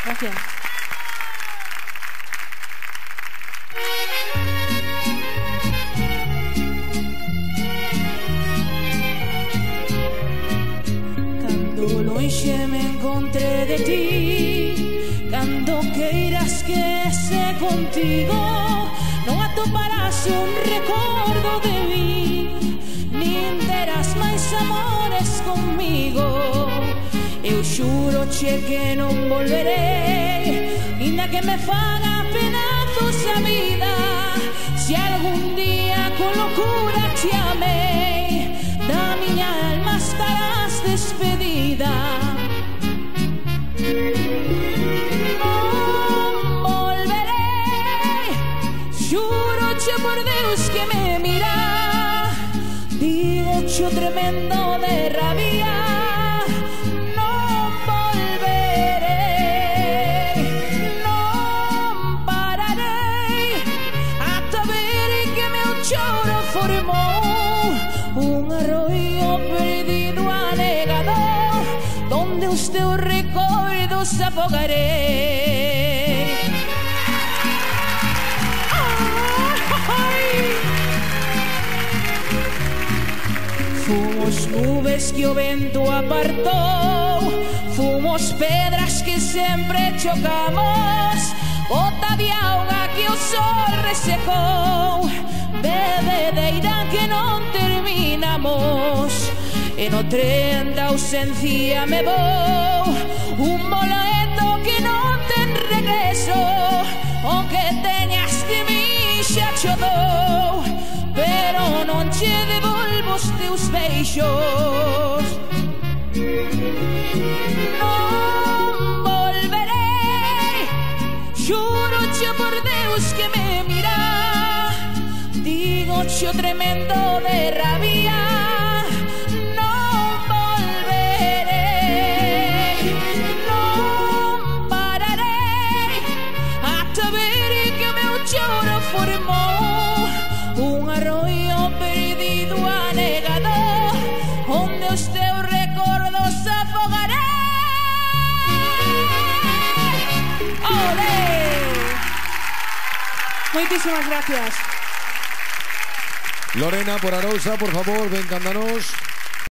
Gracias. Cando lonxe me encontré de ti, cando queiras que ese contigo, non atoparás un recordo de mí, nin terás máis amores conmigo. Eu xuro che que non volverei, inda que me faga pedazos a vida. Se algún día con locura te amei, da miña alma estarás despedida. Non volverei, xuro che por Deus que me mira, digo cho tremendo de rabia. Un arroyo perdido anegado, donde os teus recordos afogarei. Fomos nubes que o vento apartou, fomos pedras que sempre chocamos, gota de auga que o sol resecou, bebedeira que non terminamos. E no tren da ausencia me vou, un boleto que non ten regreso, o que teñas de mí xa cho dou, pero non che devolvo os teus beixos. Non volverei, xuro che por Deus que me mira, digo cho tremendo de rabia. Non volverei, non pararei, ata ver que o meu choro formou un arroyo perdido anegado, onde os teus recordos afogarei. ¡Olé! Moitísimas gracias. Lorena por Arousa, por favor, ven, cántanos.